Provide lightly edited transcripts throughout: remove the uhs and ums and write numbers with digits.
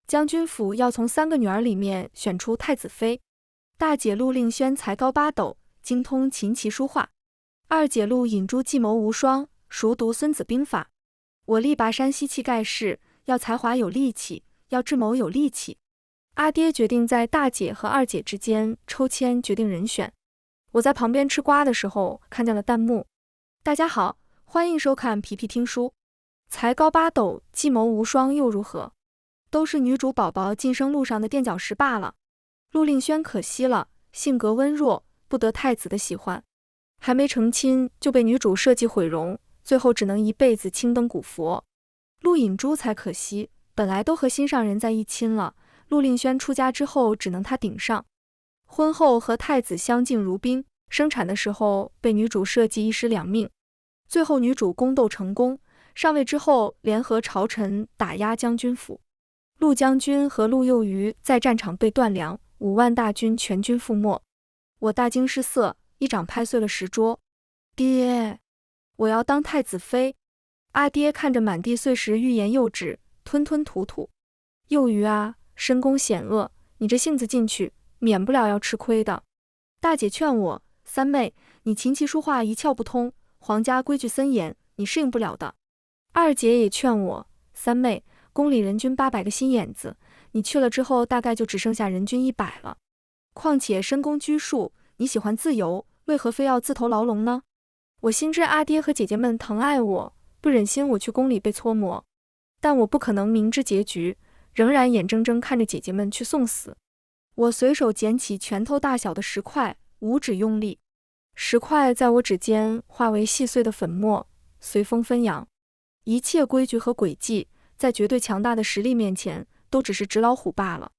将军府要从3个女儿里面选出太子妃。大姐陆令轩才高8斗，精通琴棋书画；二姐陆引珠计谋无双，熟读孙子兵法。我力拔山兮气盖世，要才华有力气，要智谋有力气。阿爹决定在大姐和二姐之间抽签决定人选。我在旁边吃瓜的时候看见了弹幕。大家好，欢迎收看皮皮听书。才高8斗，计谋无双又如何？都是女主宝宝晋升路上的垫脚石罢了。陆令轩可惜了，性格温弱，不得太子的喜欢，还没成亲就被女主设计毁容，最后只能一辈子青灯古佛。陆引珠才可惜，本来都和心上人在一亲了，陆令轩出家之后只能他顶上。婚后和太子相敬如宾，生产的时候被女主设计一尸两命。最后女主宫斗成功，上位之后联合朝臣打压将军府。陆将军和陆幼瑜在战场被断粮，5万大军全军覆没。我大惊失色，一掌拍碎了石桌。爹，我要当太子妃。阿爹看着满地碎石，欲言又止，吞吞吐吐。幼瑜啊，深宫险恶，你这性子进去，免不了要吃亏的。大姐劝我，三妹，你琴棋书画一窍不通，皇家规矩森严，你适应不了的。二姐也劝我，三妹，宫里人均800个心眼子，你去了之后大概就只剩下人均100了。况且深宫拘束，你喜欢自由，为何非要自投牢笼呢？我心知阿爹和姐姐们疼爱我，不忍心我去宫里被搓磨，但我不可能明知结局，仍然眼睁睁看着姐姐们去送死。我随手捡起拳头大小的石块，五指用力，石块在我指尖化为细碎的粉末，随风飞扬。一切规矩和诡计，在绝对强大的实力面前，都只是纸老虎罢了。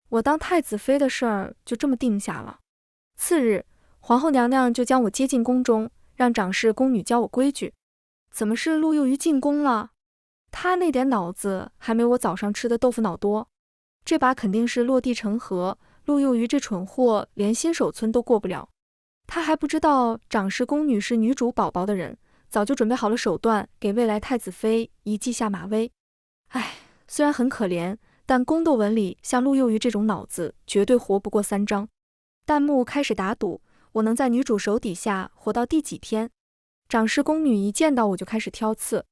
我当太子妃的事儿就这么定下了。次日，皇后娘娘就将我接进宫中，让长侍宫女教我规矩。怎么是陆幼瑜进宫了？她那点脑子还没我早上吃的豆腐脑多。这把肯定是落地成盒，陆幼瑜这蠢货连新手村都过不了。她还不知道长侍宫女是女主宝宝的人，早就准备好了手段，给未来太子妃一记下马威。唉，虽然很可怜，但宫斗文里像陆幼瑜这种脑子绝对活不过3章。弹幕开始打赌，我能在女主手底下活到第几天。长侍宫女一见到我就开始挑刺。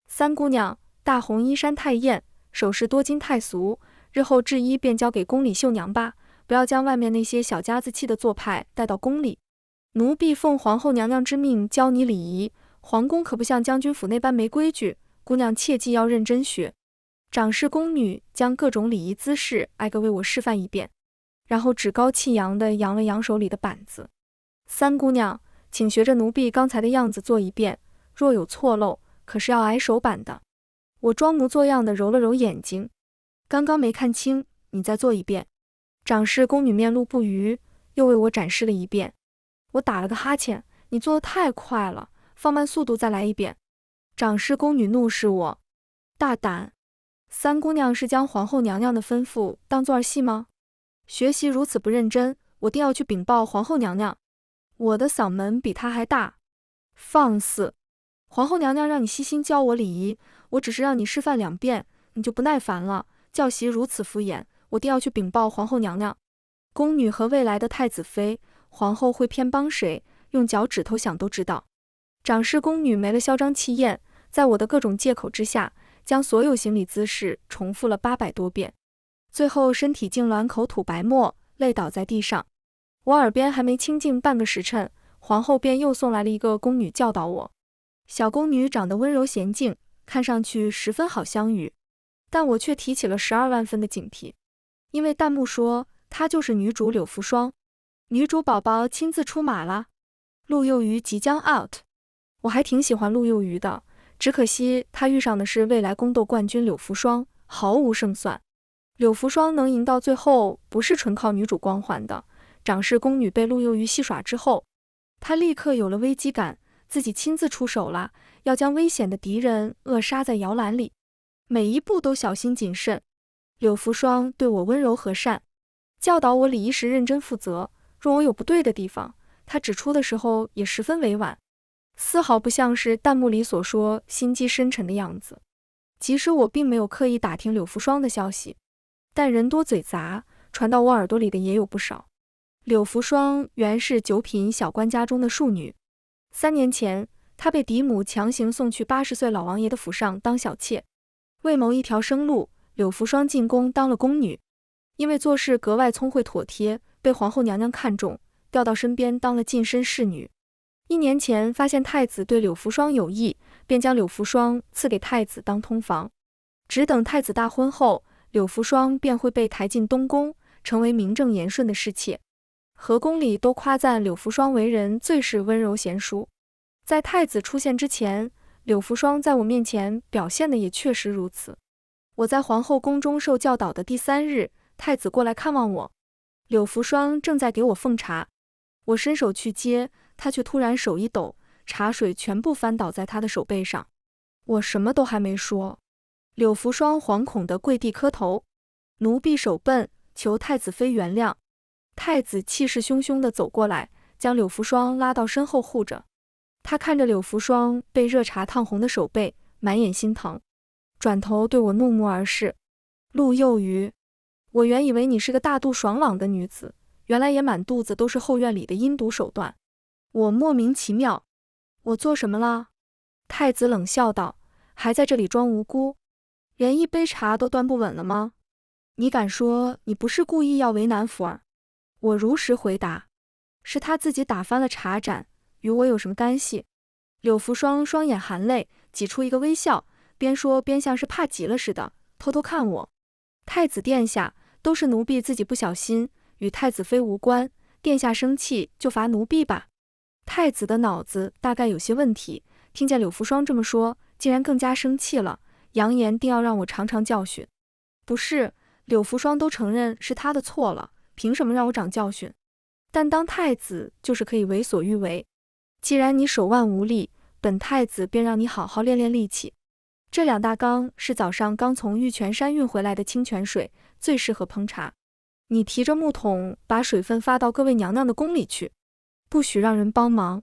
三姑娘，大红衣衫太艳，首饰多金太俗，日后制衣便交给宫里绣娘吧，不要将外面那些小家子气的做派带到宫里。奴婢奉皇后娘娘之命教你礼仪，皇宫可不像将军府那般没规矩，姑娘切记要认真学。长侍宫女将各种礼仪姿势挨个为我示范一遍，然后趾高气扬地扬了扬手里的板子。三姑娘，请学着奴婢刚才的样子做一遍，若有错漏，可是要挨手板的。我装模作样地揉了揉眼睛，刚刚没看清，你再做一遍。长侍宫女面露不愉，又为我展示了一遍。我打了个哈欠，你做得太快了，放慢速度再来一遍。长侍宫女怒视我，大胆。三姑娘是将皇后娘娘的吩咐当作儿戏吗？学习如此不认真，我定要去禀报皇后娘娘。我的嗓门比她还大。放肆！皇后娘娘让你悉心教我礼仪，我只是让你示范2遍，你就不耐烦了，教习如此敷衍，我定要去禀报皇后娘娘。宫女和未来的太子妃，皇后会偏帮谁，用脚趾头想都知道。长侍宫女没了嚣张气焰，在我的各种借口之下，将所有行礼姿势重复了800多遍，最后身体痉挛，口吐白沫，累倒在地上。我耳边还没清静半个时辰，皇后便又送来了一个宫女教导我。小宫女长得温柔娴静，看上去十分好相与，但我却提起了12万分的警惕，因为弹幕说她就是女主柳扶霜。女主宝宝亲自出马了，陆幼瑜即将 out。 我还挺喜欢陆幼瑜的，只可惜她遇上的是未来宫斗冠军柳扶霜，毫无胜算。柳扶霜能赢到最后，不是纯靠女主光环的。长侍宫女被陆幼瑜戏耍之后，她立刻有了危机感，自己亲自出手了，要将危险的敌人扼杀在摇篮里，每一步都小心谨慎。柳扶霜对我温柔和善，教导我礼仪时认真负责，若我有不对的地方，她指出的时候也十分委婉，丝毫不像是弹幕里所说心机深沉的样子。即使我并没有刻意打听柳扶霜的消息，但人多嘴杂，传到我耳朵里的也有不少。柳福霜原是九品小官家中的庶女，3年前，她被嫡母强行送去80岁老王爷的府上当小妾。为谋一条生路，柳福霜进宫当了宫女，因为做事格外聪慧妥帖，被皇后娘娘看中，调到身边当了近身侍女。1年前发现太子对柳福霜有意，便将柳福霜赐给太子当通房。只等太子大婚后，柳福霜便会被抬进东宫，成为名正言顺的侍妾。和宫里都夸赞柳福霜为人最是温柔贤淑。在太子出现之前，柳福霜在我面前表现的也确实如此。我在皇后宫中受教导的第3日，太子过来看望我，柳福霜正在给我奉茶。我伸手去接，他却突然手一抖，茶水全部翻倒在他的手背上。我什么都还没说，柳福霜惶恐地跪地磕头，奴婢手笨，求太子妃原谅。太子气势汹汹地走过来，将柳福霜拉到身后护着。他看着柳福霜被热茶烫红的手背，满眼心疼，转头对我怒目而视。陆幼瑜，我原以为你是个大度爽朗的女子，原来也满肚子都是后院里的阴毒手段。我莫名其妙，我做什么了？太子冷笑道，还在这里装无辜，连一杯茶都端不稳了吗？你敢说你不是故意要为难福儿？我如实回答，是他自己打翻了茶盏，与我有什么干系？柳福霜双眼含泪，挤出一个微笑，边说边像是怕极了似的，偷偷看我。太子殿下，都是奴婢自己不小心，与太子妃无关，殿下生气就罚奴婢吧。太子的脑子大概有些问题，听见柳福霜这么说，竟然更加生气了，扬言定要让我尝尝教训。不是，柳福霜都承认是他的错了，凭什么让我长教训？但当太子就是可以为所欲为。既然你手腕无力，本太子便让你好好练练力气。这2大缸是早上刚从玉泉山运回来的清泉水，最适合烹茶。你提着木桶把水分发到各位娘娘的宫里去，不许让人帮忙。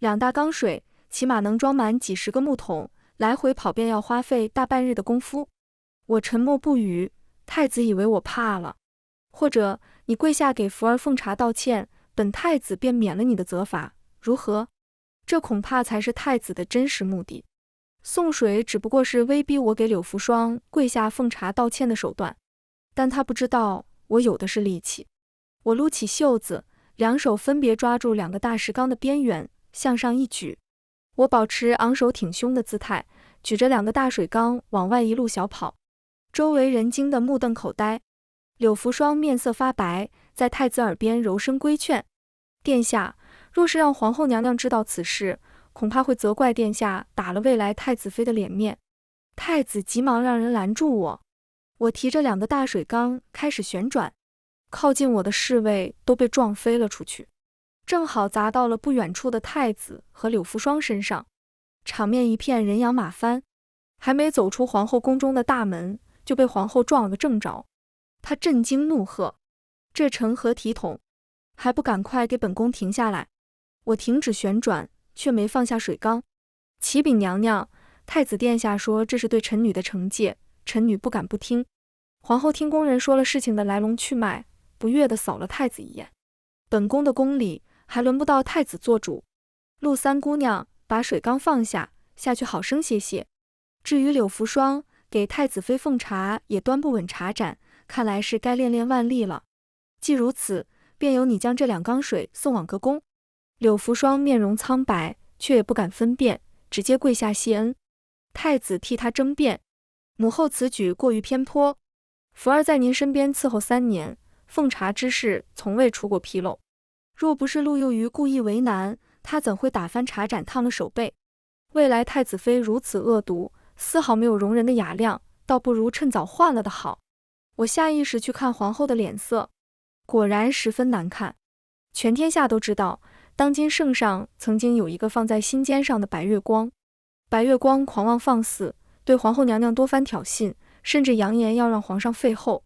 2大缸水起码能装满几10个木桶，来回跑便要花费大半日的功夫。我沉默不语，太子以为我怕了。或者你跪下给福儿奉茶道歉，本太子便免了你的责罚，如何？这恐怕才是太子的真实目的。送水只不过是威逼我给柳福霜跪下奉茶道歉的手段，但他不知道我有的是力气。我撸起袖子，2手分别抓住2个大石缸的边缘，向上一举。我保持昂首挺胸的姿态，举着2个大水缸往外一路小跑，周围人惊得目瞪口呆。柳福霜面色发白，在太子耳边柔声规劝：殿下，若是让皇后娘娘知道此事，恐怕会责怪殿下打了未来太子妃的脸面。太子急忙让人拦住我。我提着2个大水缸开始旋转，靠近我的侍卫都被撞飞了出去，正好砸到了不远处的太子和柳福霜身上，场面一片人仰马翻。还没走出皇后宫中的大门，就被皇后撞了个正着。她震惊怒喝：这成何体统？还不赶快给本宫停下来！我停止旋转，却没放下水缸。启禀娘娘，太子殿下说这是对臣女的惩戒，臣女不敢不听。皇后听宫人说了事情的来龙去脉，不悦地扫了太子一眼。本宫的宫里还轮不到太子做主。陆三姑娘，把水缸放下，下去好生歇歇。至于柳福霜，给太子妃奉茶也端不稳茶盏，看来是该练练腕力了。既如此，便由你将这2缸水送往各宫。柳福霜面容苍白，却也不敢分辨，直接跪下谢恩。太子替他争辩：母后此举过于偏颇，福儿在您身边伺候3年，奉茶之事从未出过纰漏。若不是陆幼瑜故意为难，他怎会打翻茶盏烫了手背？未来太子妃如此恶毒，丝毫没有容人的雅量，倒不如趁早换了的好。我下意识去看皇后的脸色，果然十分难看。全天下都知道，当今圣上曾经有一个放在心尖上的白月光。白月光狂妄放肆，对皇后娘娘多番挑衅，甚至扬言要让皇上废后。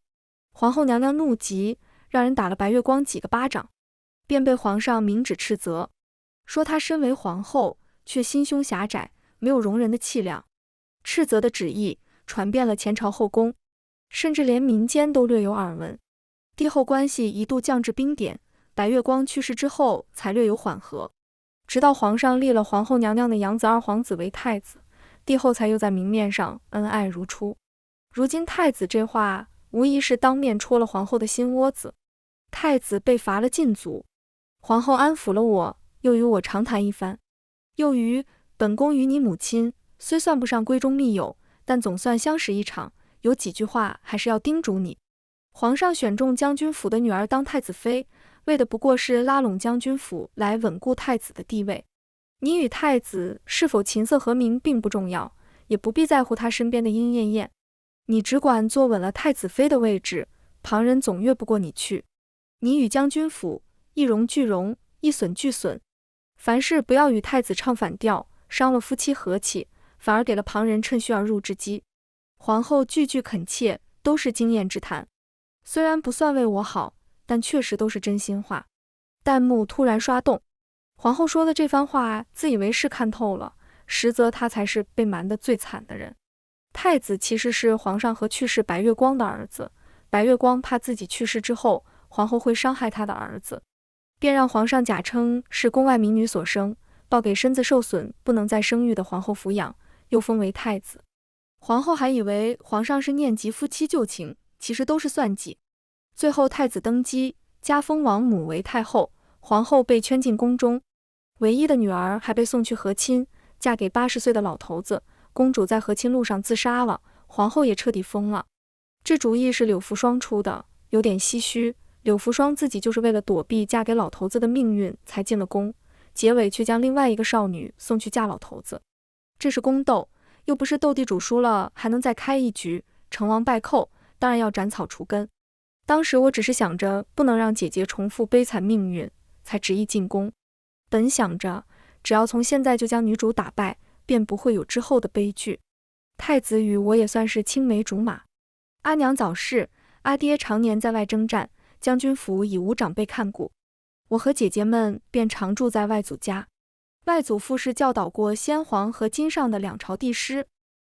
皇后娘娘怒极，让人打了白月光几个巴掌，便被皇上明旨斥责，说她身为皇后，却心胸狭窄，没有容人的气量。斥责的旨意传遍了前朝后宫，甚至连民间都略有耳闻。帝后关系一度降至冰点，白月光去世之后才略有缓和。直到皇上立了皇后娘娘的养子二皇子为太子，帝后才又在明面上恩爱如初。如今太子这话无疑是当面戳了皇后的心窝子。太子被罚了禁足，皇后安抚了我，又与我长谈一番。又于本宫与你母亲虽算不上闺中密友，但总算相识一场，有几句话还是要叮嘱你。皇上选中将军府的女儿当太子妃，为的不过是拉拢将军府来稳固太子的地位。你与太子是否琴瑟和鸣并不重要，也不必在乎他身边的莺燕燕，你只管坐稳了太子妃的位置，旁人总越不过你去。你与将军府一荣俱荣，一损俱损，凡事不要与太子唱反调，伤了夫妻和气，反而给了旁人趁虚而入之机。皇后句句恳切，都是经验之谈，虽然不算为我好，但确实都是真心话。弹幕突然刷动，皇后说的这番话自以为是看透了，实则她才是被瞒得最惨的人。太子其实是皇上和去世白月光的儿子，白月光怕自己去世之后皇后会伤害他的儿子，便让皇上假称是宫外民女所生，报给身子受损不能再生育的皇后抚养，又封为太子。皇后还以为皇上是念及夫妻旧情，其实都是算计。最后太子登基，加封王母为太后，皇后被圈进宫中，唯一的女儿还被送去和亲，嫁给80岁的老头子。公主在和亲路上自杀了，皇后也彻底疯了。这主意是柳福霜出的，有点唏嘘。柳福霜自己就是为了躲避嫁给老头子的命运才进了宫，结尾却将另外一个少女送去嫁老头子。这是宫斗，又不是斗地主输了还能再开一局，成王败寇，当然要斩草除根。当时我只是想着不能让姐姐重复悲惨命运，才执意进宫。本想着只要从现在就将女主打败，便不会有之后的悲剧。太子与我也算是青梅竹马。阿娘早逝，阿爹常年在外征战，将军府已无长辈看顾，我和姐姐们便常住在外祖家。外祖父是教导过先皇和金上的两朝帝师，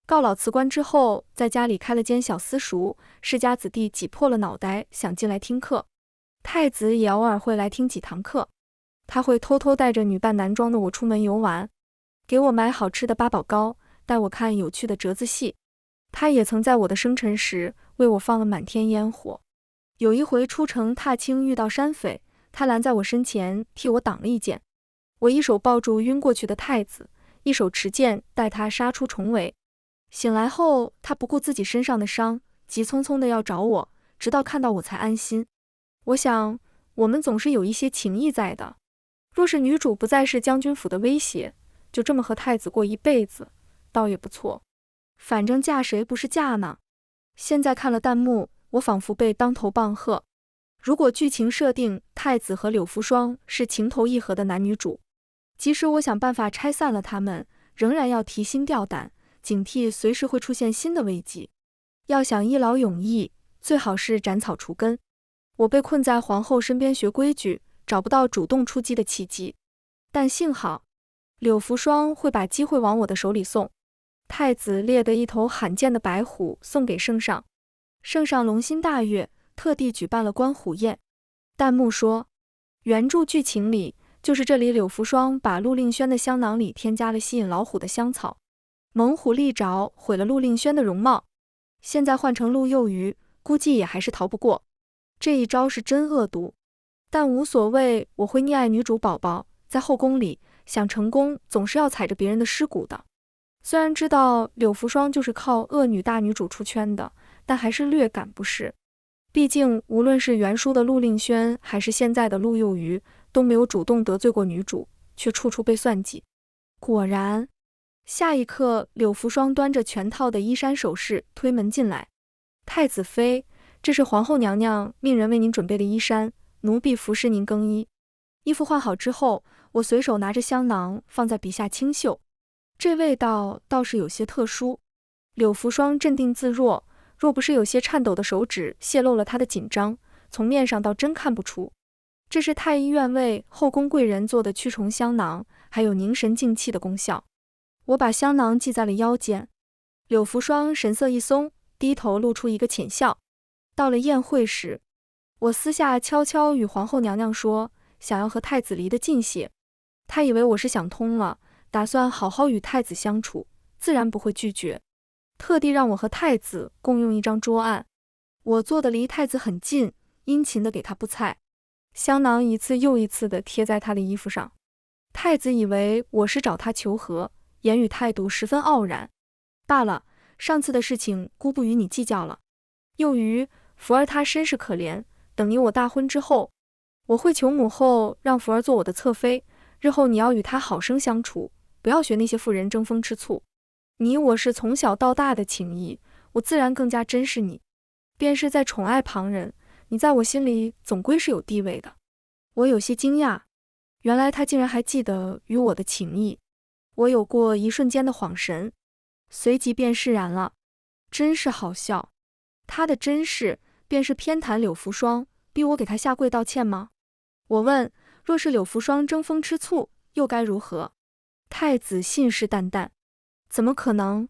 告老辞官之后，在家里开了间小私塾，世家子弟挤破了脑袋想进来听课。太子也偶尔会来听几堂课，他会偷偷带着女扮男装的我出门游玩，给我买好吃的八宝糕，带我看有趣的折子戏。他也曾在我的生辰时为我放了满天烟火。有一回出城踏青遇到山匪，他拦在我身前替我挡了一剑，我一手抱住晕过去的太子，一手持剑带他杀出重围。醒来后他不顾自己身上的伤，急匆匆的要找我，直到看到我才安心。我想我们总是有一些情谊在的，若是女主不再是将军府的威胁，就这么和太子过一辈子倒也不错，反正嫁谁不是嫁呢。现在看了弹幕，我仿佛被当头棒喝。如果剧情设定太子和柳福霜是情投意合的男女主，即使我想办法拆散了他们，仍然要提心吊胆，警惕随时会出现新的危机。要想一劳永逸，最好是斩草除根。我被困在皇后身边学规矩，找不到主动出击的契机。但幸好柳福霜会把机会往我的手里送。太子猎得一头罕见的白虎送给圣上，圣上龙心大悦，特地举办了观虎宴。弹幕说，原著剧情里就是这里柳福霜把陆令轩的香囊里添加了吸引老虎的香草，猛虎利爪毁了陆令轩的容貌，现在换成陆幼鱼，估计也还是逃不过。这一招是真恶毒，但无所谓，我会溺爱女主宝宝，在后宫里想成功总是要踩着别人的尸骨的。虽然知道柳福霜就是靠恶女大女主出圈的，但还是略感不适。毕竟无论是原书的陆令轩还是现在的陆幼鱼，都没有主动得罪过女主，却处处被算计。果然，下一刻柳福霜端着全套的衣衫首饰推门进来。太子妃，这是皇后娘娘命人为您准备的衣衫，奴婢服侍您更衣。衣服换好之后，我随手拿着香囊放在笔下清嗅，这味道倒是有些特殊。柳福霜镇定自若，若不是有些颤抖的手指泄露了她的紧张，从面上倒真看不出。这是太医院为后宫贵人做的驱虫香囊，还有凝神静气的功效。我把香囊系在了腰间，柳福霜神色一松，低头露出一个浅笑。到了宴会时，我私下悄悄与皇后娘娘说，想要和太子离得近些。她以为我是想通了，打算好好与太子相处，自然不会拒绝，特地让我和太子共用一张桌案。我坐得离太子很近，殷勤地给他布菜，香囊一次又一次地贴在他的衣服上。太子以为我是找他求和，言语态度十分傲然。罢了，上次的事情姑不与你计较了。又于福儿她身世可怜，等你我大婚之后，我会求母后让福儿做我的侧妃，日后你要与她好生相处，不要学那些妇人争风吃醋。你我是从小到大的情谊，我自然更加珍视你。便是在宠爱旁人，你在我心里总归是有地位的。我有些惊讶，原来他竟然还记得与我的情谊。我有过一瞬间的恍神，随即便释然了。真是好笑，他的真是便是偏袒柳福霜，逼我给他下跪道歉吗？我问，若是柳福霜争风吃醋，又该如何？太子信誓旦旦，怎么可能？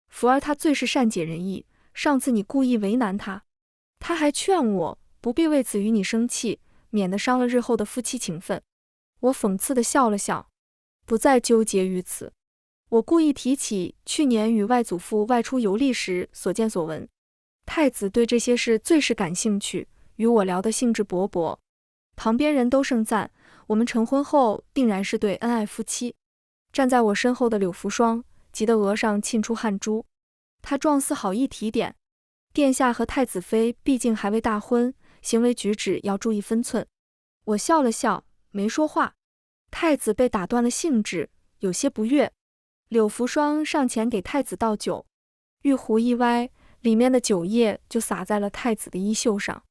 福儿她最是善解人意，上次你故意为难她，她还劝我不必为此与你生气，免得伤了日后的夫妻情分。我讽刺地笑了笑，不再纠结于此。我故意提起去年与外祖父外出游历时所见所闻，太子对这些事最是感兴趣，与我聊得兴致勃勃。旁边人都盛赞我们成婚后定然是对恩爱夫妻。站在我身后的柳福霜急得额上沁出汗珠，他状似好意提点，殿下和太子妃毕竟还未大婚，行为举止要注意分寸。我笑了笑，没说话。太子被打断了兴致，有些不悦。柳福霜上前给太子倒酒，玉壶一歪，里面的酒液就洒在了太子的衣袖上。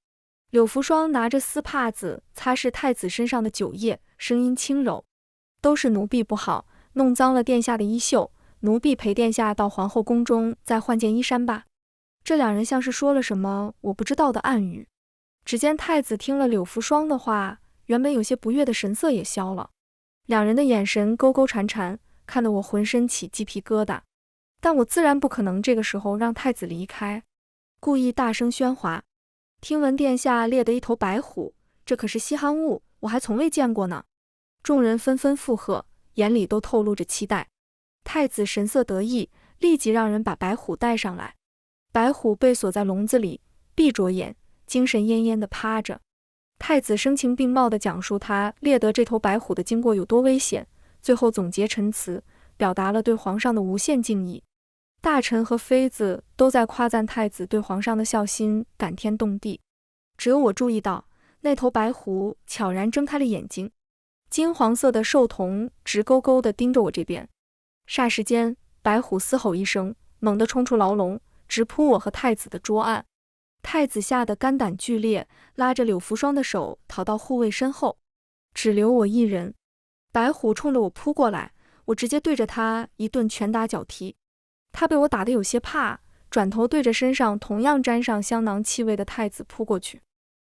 柳福霜拿着丝帕子擦拭太子身上的酒液，声音轻柔，都是奴婢不好，弄脏了殿下的衣袖，奴婢陪殿下到皇后宫中再换件衣衫吧。这两人像是说了什么我不知道的暗语。只见太子听了柳福霜的话，原本有些不悦的神色也消了，两人的眼神勾勾缠缠，看得我浑身起鸡皮疙瘩。但我自然不可能这个时候让太子离开，故意大声喧哗，听闻殿下猎得一头白虎，这可是稀罕物，我还从未见过呢。众人纷纷附和，眼里都透露着期待。太子神色得意，立即让人把白虎带上来。白虎被锁在笼子里，闭着眼，精神奄奄地趴着。太子声情并茂地讲述他猎得这头白虎的经过有多危险，最后总结陈词，表达了对皇上的无限敬意。大臣和妃子都在夸赞太子对皇上的孝心，感天动地。只有我注意到，那头白虎悄然睁开了眼睛，金黄色的兽瞳直勾勾地盯着我这边。霎时间，白虎嘶吼一声，猛地冲出牢笼，直扑我和太子的桌案。太子吓得肝胆俱裂，拉着柳福霜的手逃到护卫身后，只留我一人。白虎冲着我扑过来，我直接对着他一顿拳打脚踢。他被我打得有些怕，转头对着身上同样沾上香囊气味的太子扑过去。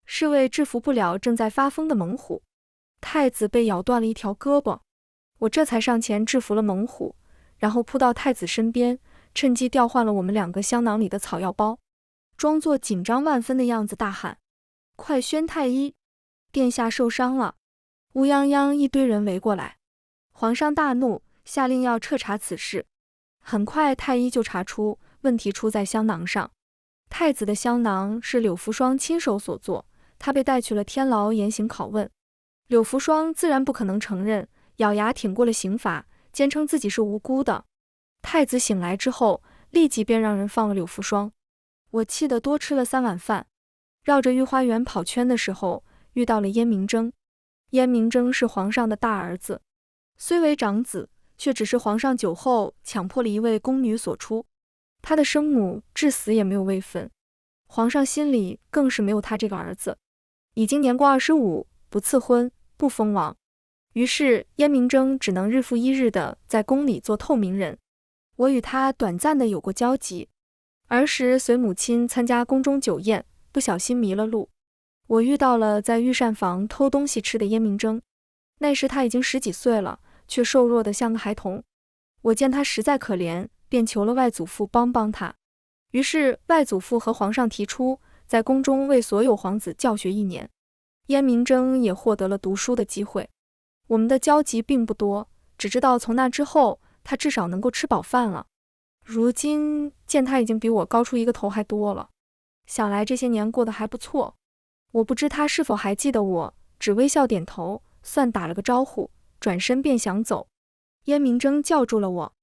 侍卫制服不了正在发疯的猛虎，太子被咬断了一条胳膊，我这才上前制服了猛虎，然后扑到太子身边，趁机调换了我们两个香囊里的草药包，装作紧张万分的样子大喊：快宣太医，殿下受伤了！乌泱泱一堆人围过来，皇上大怒，下令要彻查此事。很快太医就查出问题出在香囊上。太子的香囊是柳福霜亲手所做，他被带去了天牢严刑拷问。柳福霜自然不可能承认，咬牙挺过了刑罚，坚称自己是无辜的。太子醒来之后，立即便让人放了柳福霜。我气得多吃了3碗饭。绕着御花园跑圈的时候，遇到了燕明征。燕明征是皇上的大儿子，虽为长子，却只是皇上酒后强迫了一位宫女所出，他的生母至死也没有位分，皇上心里更是没有他这个儿子。已经年过25，不赐婚，不封王，于是燕明征只能日复一日的在宫里做透明人。我与他短暂的有过交集，儿时随母亲参加宫中酒宴，不小心迷了路，我遇到了在御膳房偷东西吃的燕明征。那时他已经10几岁了，却瘦弱得像个孩童。我见他实在可怜，便求了外祖父帮帮他。于是外祖父和皇上提出，在宫中为所有皇子教学1年。燕明征也获得了读书的机会。我们的交集并不多，只知道从那之后，他至少能够吃饱饭了。如今见他已经比我高出1个头还多了，想来这些年过得还不错。我不知他是否还记得我，只微笑点头，算打了个招呼，转身便想走。燕明征叫住了我，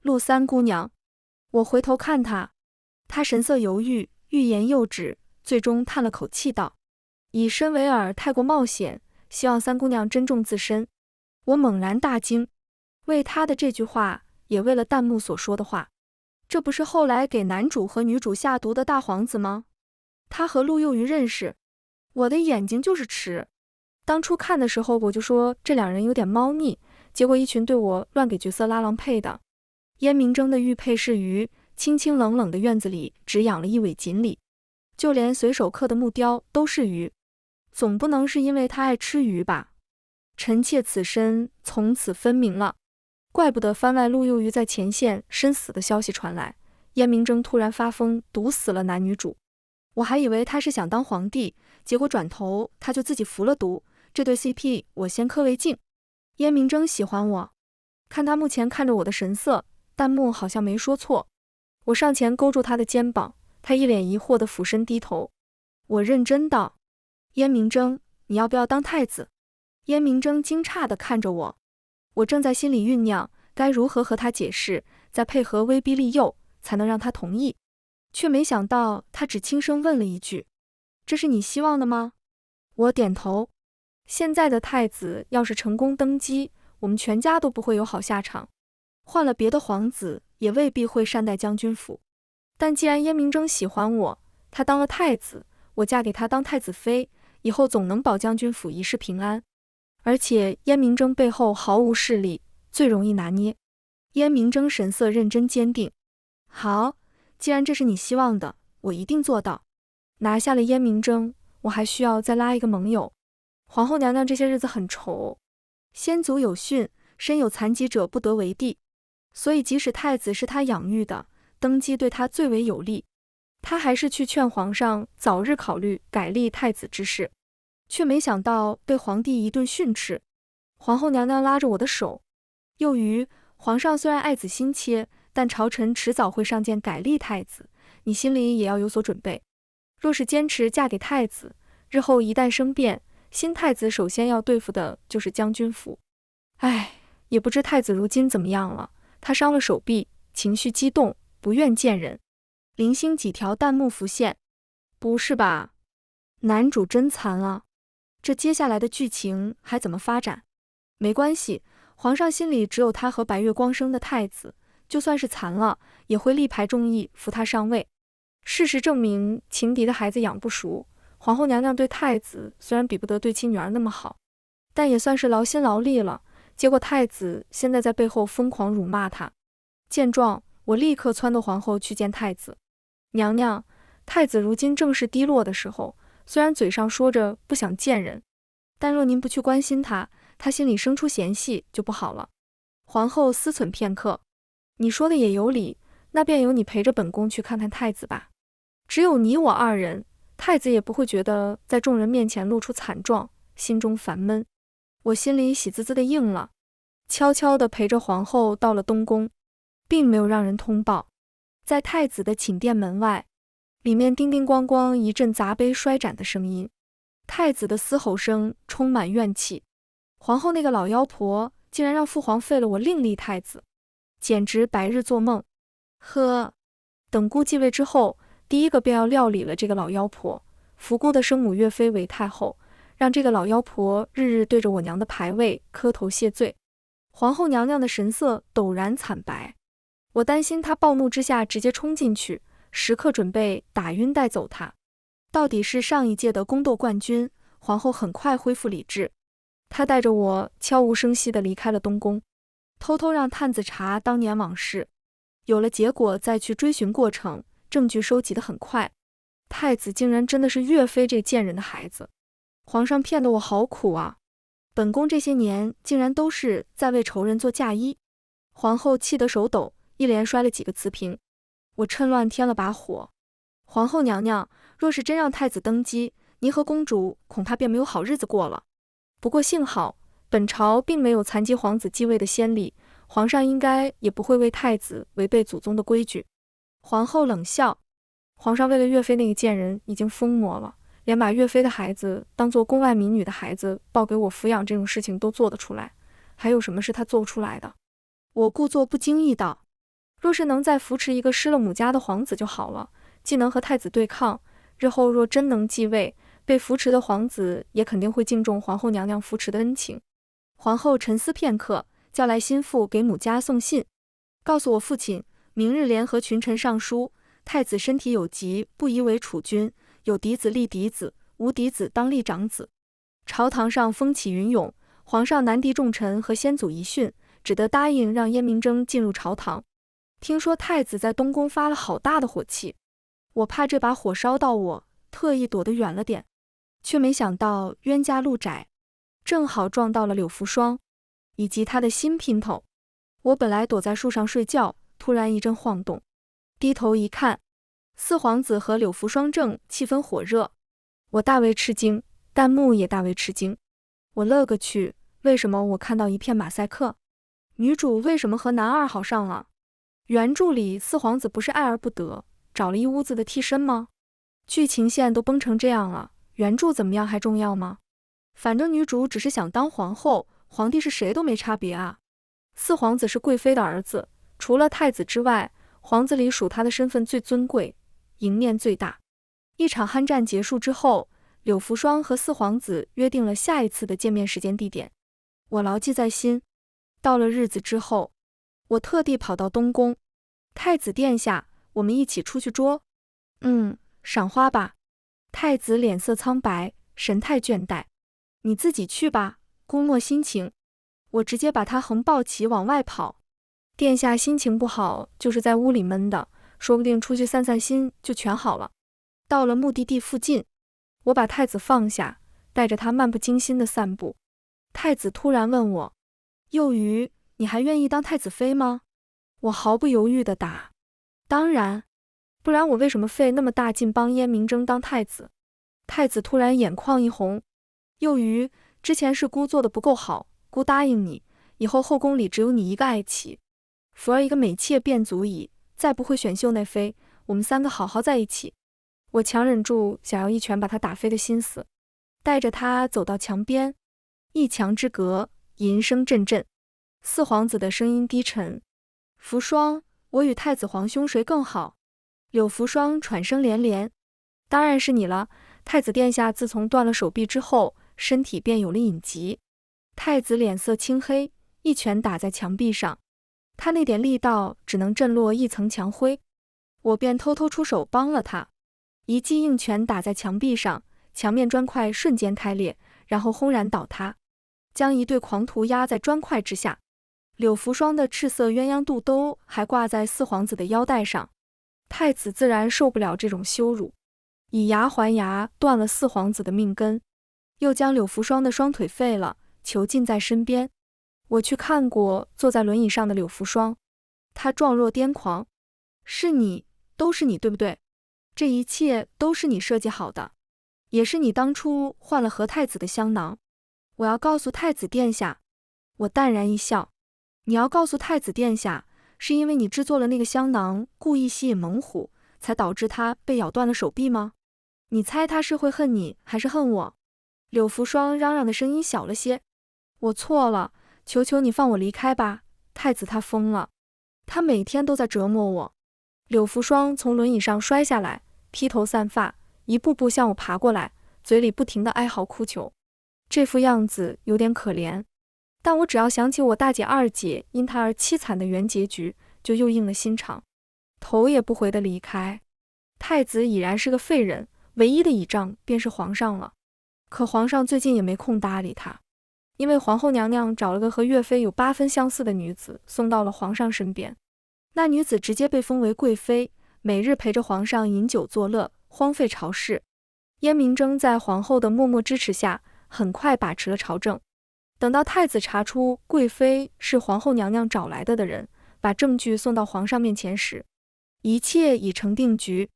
陆三姑娘。我回头看他，他神色犹豫，欲言又止，最终叹了口气道：以身为饵太过冒险，希望三姑娘珍重自身。我猛然大惊，为他的这句话，也为了弹幕所说的话。这不是后来给男主和女主下毒的大皇子吗？他和陆幼鱼认识。我的眼睛就是迟，当初看的时候我就说这2人有点猫腻，结果一群对我乱给角色拉郎配的。燕明征的玉佩是鱼，清清冷冷的院子里只养了一尾锦鲤，就连随手刻的木雕都是鱼，总不能是因为他爱吃鱼吧？臣妾此身从此分明了。怪不得番外陆幼鱼在前线身死的消息传来，燕明征突然发疯毒死了男女主。我还以为他是想当皇帝，结果转头他就自己服了毒，这对 CP 我先磕为敬。燕明征喜欢我，看他目前看着我的神色，弹幕好像没说错。我上前勾住他的肩膀，他一脸疑惑的俯身低头。我认真道：燕明征，你要不要当太子？燕明征惊诧地看着我，我正在心里酝酿该如何和他解释，再配合威逼利诱，才能让他同意，却没想到他只轻声问了一句：这是你希望的吗？我点头。现在的太子要是成功登基，我们全家都不会有好下场，换了别的皇子也未必会善待将军府。但既然燕明征喜欢我，他当了太子，我嫁给他当太子妃，以后总能保将军府一世平安。而且燕明征背后毫无势力，最容易拿捏。燕明征神色认真坚定。好，既然这是你希望的，我一定做到。拿下了燕明征，我还需要再拉一个盟友。皇后娘娘这些日子很愁，先祖有训，身有残疾者不得为帝，所以即使太子是她养育的，登基对她最为有利，她还是去劝皇上早日考虑改立太子之事，却没想到被皇帝一顿训斥。皇后娘娘拉着我的手，幼鱼，皇上虽然爱子心切，但朝臣迟早会上谏改立太子，你心里也要有所准备。若是坚持嫁给太子，日后一旦生变，新太子首先要对付的就是将军府。唉，也不知太子如今怎么样了，他伤了手臂，情绪激动，不愿见人。零星几条弹幕浮现，不是吧？男主真残了，这接下来的剧情还怎么发展？没关系，皇上心里只有他和白月光生的太子，就算是残了，也会力排众议扶他上位。事实证明，情敌的孩子养不熟。皇后娘娘对太子虽然比不得对亲女儿那么好，但也算是劳心劳力了。结果太子现在在背后疯狂辱骂他。见状，我立刻撺掇皇后去见太子。娘娘，太子如今正是低落的时候，虽然嘴上说着不想见人，但若您不去关心他，他心里生出嫌隙就不好了。皇后思忖片刻，你说的也有理，那便由你陪着本宫去看看太子吧。只有你我2人，太子也不会觉得在众人面前露出惨状，心中烦闷。我心里喜滋滋的应了，悄悄地陪着皇后到了东宫，并没有让人通报。在太子的寝殿门外，里面叮叮咣咣一阵砸杯摔盏的声音，太子的嘶吼声充满怨气。皇后那个老妖婆竟然让父皇废了我另立太子，简直白日做梦。呵，等姑继位之后，第一个便要料理了这个老妖婆，扶姑的生母岳妃为太后，让这个老妖婆日日对着我娘的牌位磕头谢罪。皇后娘娘的神色陡然惨白，我担心她暴怒之下直接冲进去，时刻准备打晕带走她。到底是上一届的宫斗冠军，皇后很快恢复理智，她带着我悄无声息地离开了东宫，偷偷让探子查当年往事，有了结果再去追寻过程，证据收集得很快。太子竟然真的是岳飞这贱人的孩子，皇上骗得我好苦啊！本宫这些年竟然都是在为仇人做嫁衣。皇后气得手抖，一连摔了几个瓷瓶。我趁乱添了把火。皇后娘娘，若是真让太子登基，您和公主恐怕便没有好日子过了。不过幸好，本朝并没有残疾皇子继位的先例，皇上应该也不会为太子违背祖宗的规矩。皇后冷笑，皇上为了岳飞那个贱人已经疯魔了，连把岳飞的孩子当做宫外民女的孩子抱给我抚养这种事情都做得出来，还有什么是他做不出来的？我故作不经意道，若是能再扶持一个失了母家的皇子就好了，既能和太子对抗，日后若真能继位，被扶持的皇子也肯定会敬重皇后娘娘扶持的恩情。皇后沉思片刻，叫来心腹给母家送信，告诉我父亲，明日联合群臣上书，太子身体有疾，不宜为储君，有嫡子立嫡子，无嫡子当立长子。朝堂上风起云涌，皇上难敌重臣和先祖遗训，只得答应让燕明征进入朝堂。听说太子在东宫发了好大的火气，我怕这把火烧到我，特意躲得远了点，却没想到冤家路窄，正好撞到了柳福双以及他的新姘头。我本来躲在树上睡觉，突然一阵晃动，低头一看，四皇子和柳福双正气氛火热，我大为吃惊，弹幕也大为吃惊。我乐个去，为什么我看到一片马赛克？女主为什么和男二好上了？原著里四皇子不是爱而不得，找了一屋子的替身吗？剧情线都崩成这样了，原著怎么样还重要吗？反正女主只是想当皇后，皇帝是谁都没差别啊。四皇子是贵妃的儿子，除了太子之外，皇子里属他的身份最尊贵，赢面最大。一场酣战结束之后，柳福双和四皇子约定了下一次的见面时间地点，我牢记在心。到了日子之后，我特地跑到东宫，太子殿下，我们一起出去捉。赏花吧。太子脸色苍白，神态倦怠。你自己去吧，估摸心情。我直接把他横抱起往外跑。殿下心情不好，就是在屋里闷的，说不定出去散散心就全好了。到了目的地附近，我把太子放下，带着他漫不经心的散步。太子突然问我，幼鱼，你还愿意当太子妃吗？我毫不犹豫地答，当然，不然我为什么费那么大劲帮燕明征当太子？太子突然眼眶一红，幼鱼，之前是姑做的不够好，姑答应你，以后后宫里只有你一个爱妻，福儿一个美妾便足矣，再不会选秀内妃，我们三个好好在一起。我强忍住想要一拳把他打飞的心思，带着他走到墙边，一墙之隔，吟声阵阵。四皇子的声音低沉，福双，我与太子皇兄谁更好？柳福双喘声连连，当然是你了，太子殿下自从断了手臂之后，身体便有了隐疾。太子脸色青黑，一拳打在墙壁上，他那点力道只能震落一层墙灰，我便偷偷出手帮了他，一记硬拳打在墙壁上，墙面砖块瞬间开裂，然后轰然倒塌，将一对狂徒压在砖块之下。柳福双的赤色鸳鸯肚兜还挂在四皇子的腰带上，太子自然受不了这种羞辱，以牙还牙断了四皇子的命根，又将柳福双的双腿废了，囚禁在身边。我去看过坐在轮椅上的柳福双，他状若癫狂，是你，都是你对不对？这一切都是你设计好的，也是你当初换了和太子的香囊。我要告诉太子殿下。我淡然一笑，你要告诉太子殿下，是因为你制作了那个香囊，故意吸引猛虎，才导致他被咬断了手臂吗？你猜他是会恨你还是恨我？柳福双嚷嚷的声音小了些，我错了，求求你放我离开吧，太子他疯了，他每天都在折磨我。柳福双从轮椅上摔下来，披头散发，一步步向我爬过来，嘴里不停地哀嚎哭求，这副样子有点可怜。但我只要想起我大姐二姐因他而凄惨的原结局，就又硬了心肠，头也不回地离开。太子已然是个废人，唯一的倚仗便是皇上了。可皇上最近也没空搭理他，因为皇后娘娘找了个和岳飞有8分相似的女子送到了皇上身边，那女子直接被封为贵妃，每日陪着皇上饮酒作乐，荒废朝事。燕明征在皇后的默默支持下，很快把持了朝政。等到太子查出贵妃是皇后娘娘找来的人，把证据送到皇上面前时，一切已成定局。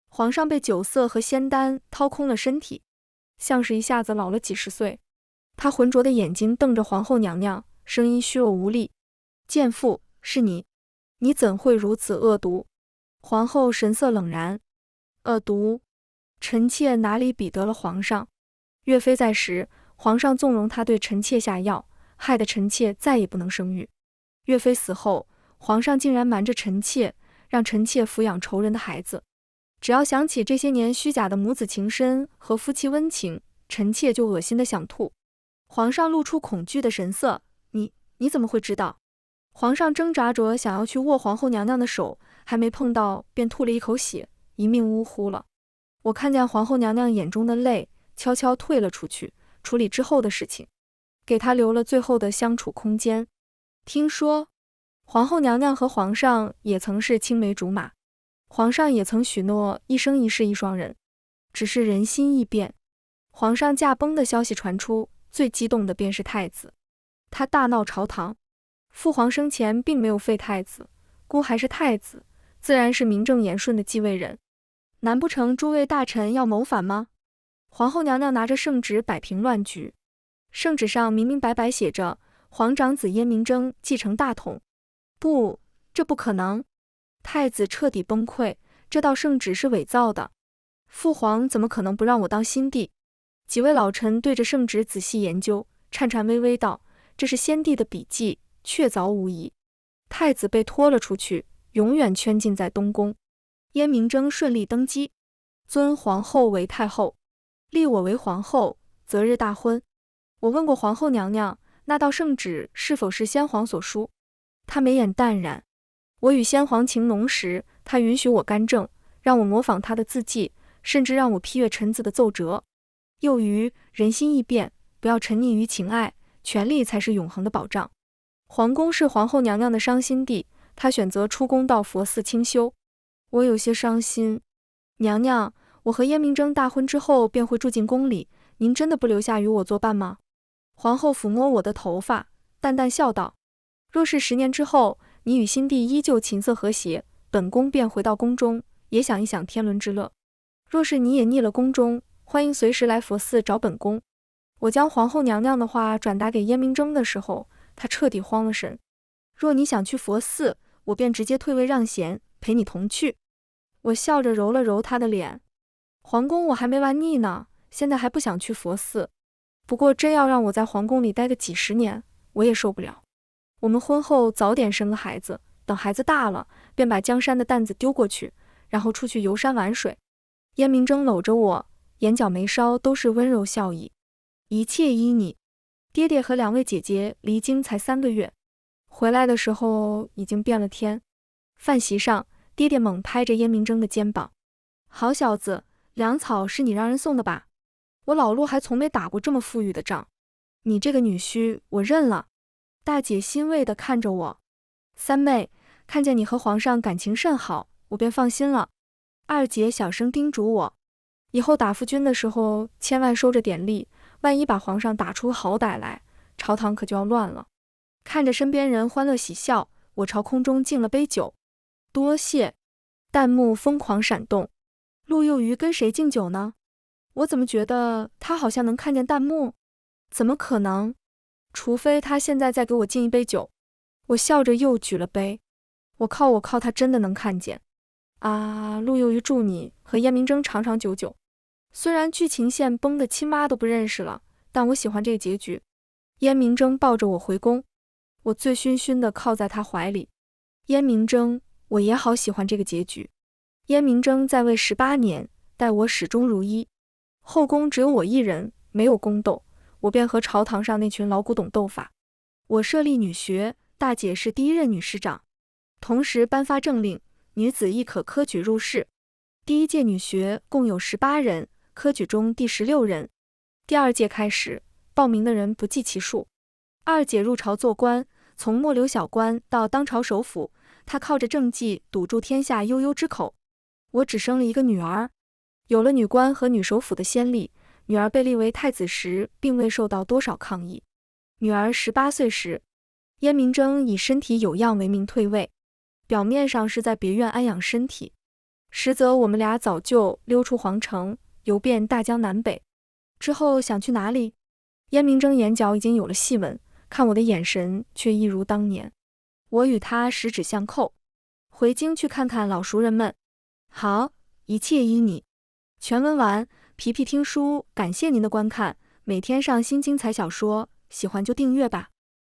皇上被酒色和仙丹掏空了身体，像是一下子老了几十岁。他浑浊的眼睛瞪着皇后娘娘，声音虚弱无力：“贱妇，是你，你怎会如此恶毒？”皇后神色冷然：“恶毒？臣妾哪里比得了皇上？岳飞在时，皇上纵容他对臣妾下药，害得臣妾再也不能生育。岳飞死后，皇上竟然瞒着臣妾，让臣妾抚养仇人的孩子。只要想起这些年虚假的母子情深和夫妻温情，臣妾就恶心的想吐。”皇上露出恐惧的神色：“你怎么会知道？”皇上挣扎着想要去握皇后娘娘的手，还没碰到便吐了一口血，一命呜呼了。我看见皇后娘娘眼中的泪，悄悄退了出去，处理之后的事情，给她留了最后的相处空间。听说皇后娘娘和皇上也曾是青梅竹马，皇上也曾许诺一生一世一双人，只是人心易变。皇上驾崩的消息传出，最激动的便是太子，他大闹朝堂。父皇生前并没有废太子，孤还是太子，自然是名正言顺的继位人。难不成诸位大臣要谋反吗？皇后娘娘拿着圣旨摆平乱局，圣旨上明明白白写着皇长子燕明征继承大统。不，这不可能！太子彻底崩溃，这道圣旨是伪造的，父皇怎么可能不让我当新帝？几位老臣对着圣旨仔细研究，颤颤巍巍道：“这是先帝的笔迹，确凿无疑。”太子被拖了出去，永远圈禁在东宫。燕明征顺利登基，尊皇后为太后，立我为皇后，择日大婚。我问过皇后娘娘，那道圣旨是否是先皇所书，她眉眼淡然。我与先皇情浓时，她允许我干政，让我模仿她的字迹，甚至让我批阅臣子的奏折。又于人心易变，不要沉溺于情爱，权力才是永恒的保障。皇宫是皇后娘娘的伤心地，她选择出宫到佛寺清修。我有些伤心。娘娘，我和燕明征大婚之后便会住进宫里，您真的不留下与我作伴吗？皇后抚摸我的头发，淡淡笑道：“若是10年之后，你与新帝依旧琴瑟和谐，本宫便回到宫中，也享一享天伦之乐。若是你也腻了宫中，欢迎随时来佛寺找本宫。”我将皇后娘娘的话转达给燕明征的时候，他彻底慌了神。若你想去佛寺，我便直接退位让贤，陪你同去。我笑着揉了揉他的脸。皇宫我还没玩腻呢，现在还不想去佛寺。不过真要让我在皇宫里待个几十年，我也受不了。我们婚后早点生个孩子，等孩子大了，便把江山的担子丢过去，然后出去游山玩水。燕明征搂着我，眼角眉梢都是温柔笑意。一切依你。爹爹和2位姐姐离京才3个月，回来的时候已经变了天。饭席上，爹爹猛拍着燕明征的肩膀：“好小子，粮草是你让人送的吧？我老陆还从没打过这么富裕的仗，你这个女婿我认了。”大姐欣慰地看着我：“三妹，看见你和皇上感情甚好，我便放心了。”二姐小声叮嘱我：“以后打夫君的时候，千万收着点力，万一把皇上打出好歹来，朝堂可就要乱了。”看着身边人欢乐喜笑，我朝空中敬了杯酒。多谢。弹幕疯狂闪动。陆幼鱼跟谁敬酒呢？我怎么觉得他好像能看见弹幕？怎么可能？除非他现在再给我敬一杯酒。我笑着又举了杯。我靠，他真的能看见啊！陆幼鱼祝你和燕明征长长久久。虽然剧情线崩的亲妈都不认识了，但我喜欢这个结局。燕明征抱着我回宫，我醉醺醺地靠在他怀里。燕明征，我也好喜欢这个结局。燕明征在位18年，待我始终如一。后宫只有我一人，没有宫斗，我便和朝堂上那群老古董斗法。我设立女学，大姐是第1任女师长，同时颁发政令，女子亦可科举入仕。第1届女学共有18人，科举中第16人。第2届开始，报名的人不计其数。二姐入朝做官，从末流小官到当朝首辅，她靠着政绩堵住天下悠悠之口。我只生了一个女儿，有了女官和女首辅的先例，女儿被立为太子时并未受到多少抗议。女儿18岁时，燕明征以身体有恙为名退位，表面上是在别院安养身体，实则我们俩早就溜出皇城，游遍大江南北。之后想去哪里？燕明睁眼角已经有了细纹，看我的眼神却一如当年。我与他十指相扣，回京去看看老熟人们。好，一切依你。全文完，皮皮听书，感谢您的观看，每天上新精彩小说，喜欢就订阅吧。